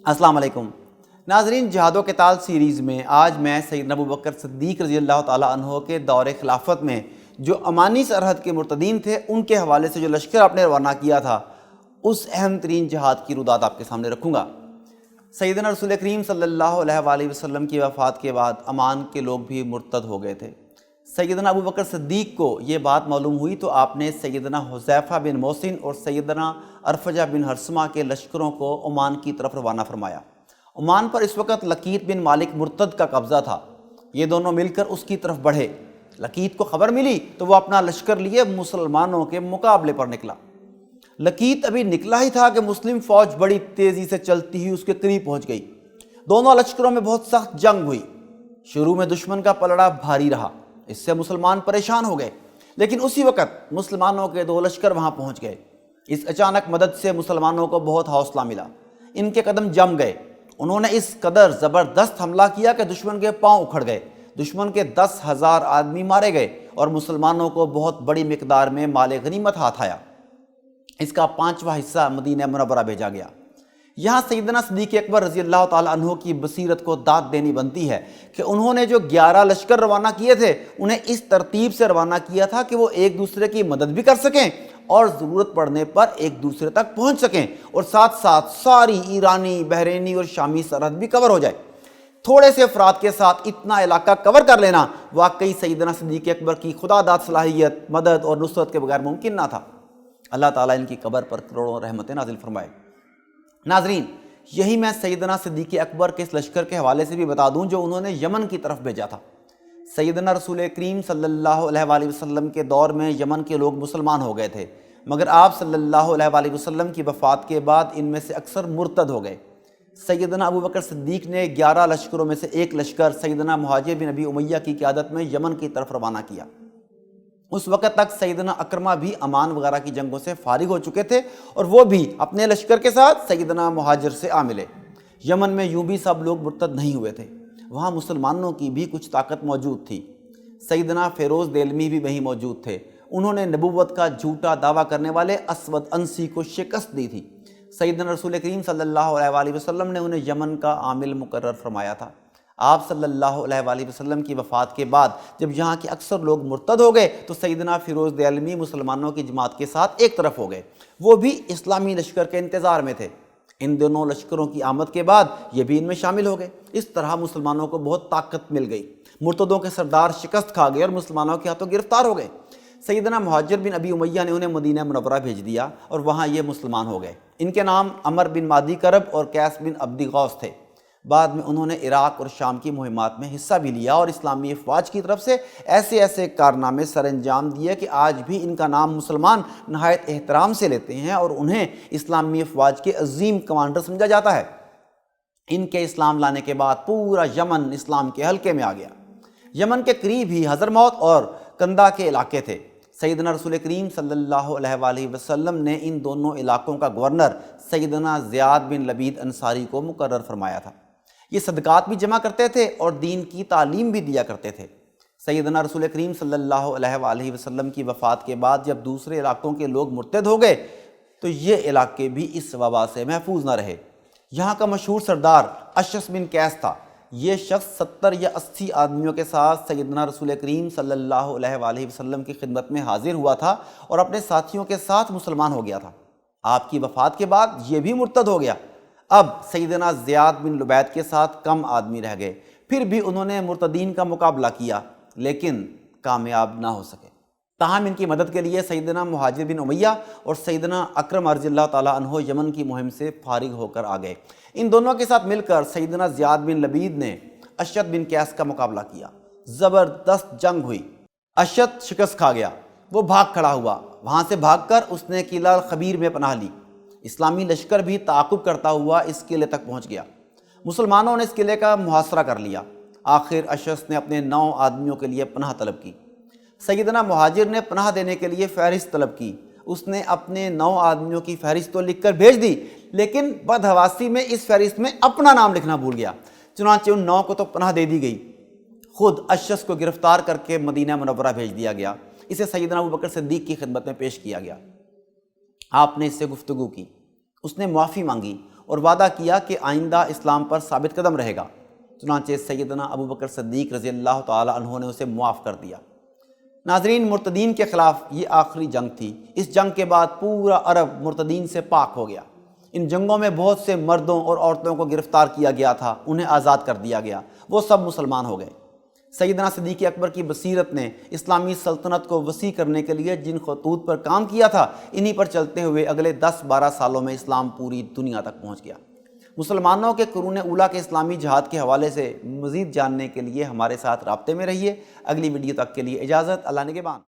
السلام علیکم ناظرین، جہاد و قتال سیریز میں آج میں سیدنا ابو بکر صدیق رضی اللہ تعالیٰ عنہ کے دور خلافت میں جو امانی سرحد کے مرتدین تھے ان کے حوالے سے جو لشکر آپ نے روانہ کیا تھا اس اہم ترین جہاد کی رودات آپ کے سامنے رکھوں گا۔ سیدنا رسول کریم صلی اللہ علیہ وآلہ وسلم کی وفات کے بعد امان کے لوگ بھی مرتد ہو گئے تھے۔ سیدنا ابو بکر صدیق کو یہ بات معلوم ہوئی تو آپ نے سیدنا حذیفہ بن محسن اور سیدنا ارفجہ بن حرثمہ کے لشکروں کو عمان کی طرف روانہ فرمایا۔ عمان پر اس وقت لقیط بن مالک مرتد کا قبضہ تھا۔ یہ دونوں مل کر اس کی طرف بڑھے۔ لقیط کو خبر ملی تو وہ اپنا لشکر لیے مسلمانوں کے مقابلے پر نکلا۔ لقیط ابھی نکلا ہی تھا کہ مسلم فوج بڑی تیزی سے چلتی ہوئی اس کے قریب پہنچ گئی۔ دونوں لشکروں میں بہت سخت جنگ ہوئی۔ شروع میں دشمن کا پلڑا بھاری رہا، اس سے مسلمان پریشان ہو گئے، لیکن اسی وقت مسلمانوں کے دو لشکر وہاں پہنچ گئے۔ اس اچانک مدد سے مسلمانوں کو بہت حوصلہ ملا، ان کے قدم جم گئے۔ انہوں نے اس قدر زبردست حملہ کیا کہ دشمن کے پاؤں اکھڑ گئے۔ دشمن کے 10,000 آدمی مارے گئے اور مسلمانوں کو بہت بڑی مقدار میں مال غنیمت ہاتھ آیا۔ اس کا 5واں حصہ مدینہ منورہ بھیجا گیا۔ یہاں سیدنا صدیق اکبر رضی اللہ تعالیٰ عنہ کی بصیرت کو داد دینی بنتی ہے کہ انہوں نے جو 11 لشکر روانہ کیے تھے انہیں اس ترتیب سے روانہ کیا تھا کہ وہ ایک دوسرے کی مدد بھی کر سکیں اور ضرورت پڑنے پر ایک دوسرے تک پہنچ سکیں، اور ساتھ ساتھ ساری ایرانی، بحرینی اور شامی سرحد بھی کور ہو جائے۔ تھوڑے سے افراد کے ساتھ اتنا علاقہ کور کر لینا واقعی سیدنا صدیق اکبر کی خدا داد صلاحیت، مدد اور نصرت کے بغیر ممکن نہ تھا۔ اللہ تعالیٰ ان کی قبر پر کروڑوں رحمتیں نازل فرمائے۔ ناظرین، یہی میں سیدنا صدیق اکبر کے اس لشکر کے حوالے سے بھی بتا دوں جو انہوں نے یمن کی طرف بھیجا تھا۔ سیدنا رسول کریم صلی اللہ علیہ وآلہ وسلم کے دور میں یمن کے لوگ مسلمان ہو گئے تھے، مگر آپ صلی اللہ علیہ وآلہ وسلم کی وفات کے بعد ان میں سے اکثر مرتد ہو گئے۔ سیدنا ابو بکر صدیق نے 11 لشکروں میں سے ایک لشکر سیدنا مہاجر بن ابی امیہ کی قیادت میں یمن کی طرف روانہ کیا۔ اس وقت تک سیدنا اکرمہ بھی امان وغیرہ کی جنگوں سے فارغ ہو چکے تھے اور وہ بھی اپنے لشکر کے ساتھ سیدنا مہاجر سے آ ملے۔ یمن میں یوں بھی سب لوگ مرتد نہیں ہوئے تھے، وہاں مسلمانوں کی بھی کچھ طاقت موجود تھی۔ سیدنا فیروز دیلمی بھی وہیں موجود تھے۔ انہوں نے نبوت کا جھوٹا دعویٰ کرنے والے اسود انسی کو شکست دی تھی۔ سیدنا رسول کریم صلی اللہ علیہ وآلہ وسلم نے انہیں یمن کا عامل مقرر فرمایا تھا۔ آپ صلی اللہ علیہ وآلہ وسلم کی وفات کے بعد جب یہاں کے اکثر لوگ مرتد ہو گئے تو سیدنا فیروز دیلمی مسلمانوں کی جماعت کے ساتھ ایک طرف ہو گئے۔ وہ بھی اسلامی لشکر کے انتظار میں تھے۔ ان دونوں لشکروں کی آمد کے بعد یہ بھی ان میں شامل ہو گئے۔ اس طرح مسلمانوں کو بہت طاقت مل گئی۔ مرتدوں کے سردار شکست کھا گئے اور مسلمانوں کے ہاتھوں گرفتار ہو گئے۔ سیدنا مہاجر بن ابی امیہ نے انہیں مدینہ منورہ بھیج دیا اور وہاں یہ مسلمان ہو گئے۔ ان کے نام عمر بن مادی کرب اور قیس بن عبدی غوث تھے۔ بعد میں انہوں نے عراق اور شام کی مہمات میں حصہ بھی لیا اور اسلامی افواج کی طرف سے ایسے کارنامے سر انجام دیے کہ آج بھی ان کا نام مسلمان نہایت احترام سے لیتے ہیں اور انہیں اسلامی افواج کے عظیم کمانڈر سمجھا جاتا ہے۔ ان کے اسلام لانے کے بعد پورا یمن اسلام کے حلقے میں آ گیا۔ یمن کے قریب ہی حضرموت اور کندہ کے علاقے تھے۔ سیدنا رسول کریم صلی اللہ علیہ وآلہ وسلم نے ان دونوں علاقوں کا گورنر سیدنا زیاد بن لبید انصاری کو مقرر فرمایا تھا۔ یہ صدقات بھی جمع کرتے تھے اور دین کی تعلیم بھی دیا کرتے تھے۔ سیدنا رسول کریم صلی اللہ علیہ وآلہ وسلم کی وفات کے بعد جب دوسرے علاقوں کے لوگ مرتد ہو گئے تو یہ علاقے بھی اس وبا سے محفوظ نہ رہے۔ یہاں کا مشہور سردار اشعث بن قیس تھا۔ یہ شخص 70 یا 80 آدمیوں کے ساتھ سیدنا رسول کریم صلی اللہ علیہ وآلہ وسلم کی خدمت میں حاضر ہوا تھا اور اپنے ساتھیوں کے ساتھ مسلمان ہو گیا تھا۔ آپ کی وفات کے بعد یہ بھی مرتد ہو گیا۔ اب سیدنا زیاد بن لبید کے ساتھ کم آدمی رہ گئے، پھر بھی انہوں نے مرتدین کا مقابلہ کیا لیکن کامیاب نہ ہو سکے۔ تاہم ان کی مدد کے لیے سیدنا مہاجر بن امیہ اور سیدنا اکرم رضی اللہ تعالیٰ عنہ یمن کی مہم سے فارغ ہو کر آ گئے۔ ان دونوں کے ساتھ مل کر سیدنا زیاد بن لبید نے اشعث بن قیس کا مقابلہ کیا۔ زبردست جنگ ہوئی۔ اشعث شکست کھا گیا، وہ بھاگ کھڑا ہوا۔ وہاں سے بھاگ کر اس نے قلعہ خبیر میں پناہ لی۔ اسلامی لشکر بھی تعاقب کرتا ہوا اس قلعے تک پہنچ گیا۔ مسلمانوں نے اس قلعے کا محاصرہ کر لیا۔ آخر اشعث نے اپنے 9 آدمیوں کے لیے پناہ طلب کی۔ سیدنا مہاجر نے پناہ دینے کے لیے فہرست طلب کی۔ اس نے اپنے 9 آدمیوں کی فہرست تو لکھ کر بھیج دی لیکن بدحواسی میں اس فہرست میں اپنا نام لکھنا بھول گیا۔ چنانچہ ان 9 کو تو پناہ دے دی گئی، خود اشعث کو گرفتار کر کے مدینہ منورہ بھیج دیا گیا۔ اسے سیدنا ابو بکر صدیق کی خدمت میں پیش کیا گیا۔ آپ نے اس سے گفتگو کی، اس نے معافی مانگی، اور وعدہ کیا کہ آئندہ اسلام پر ثابت قدم رہے گا۔ چنانچہ سیدنا ابو بکر صدیق رضی اللہ تعالی عنہ نے اسے معاف کر دیا۔ ناظرین، مرتدین کے خلاف یہ آخری جنگ تھی۔ اس جنگ کے بعد پورا عرب مرتدین سے پاک ہو گیا۔ ان جنگوں میں بہت سے مردوں اور عورتوں کو گرفتار کیا گیا تھا، انہیں آزاد کر دیا گیا، وہ سب مسلمان ہو گئے۔ سیدنا صدیق اکبر کی بصیرت نے اسلامی سلطنت کو وسیع کرنے کے لیے جن خطوط پر کام کیا تھا، انہی پر چلتے ہوئے اگلے 10-12 سالوں میں اسلام پوری دنیا تک پہنچ گیا۔ مسلمانوں کے قرون اولیٰ کے اسلامی جہاد کے حوالے سے مزید جاننے کے لیے ہمارے ساتھ رابطے میں رہیے۔ اگلی ویڈیو تک کے لیے اجازت، اللہ نگہبان۔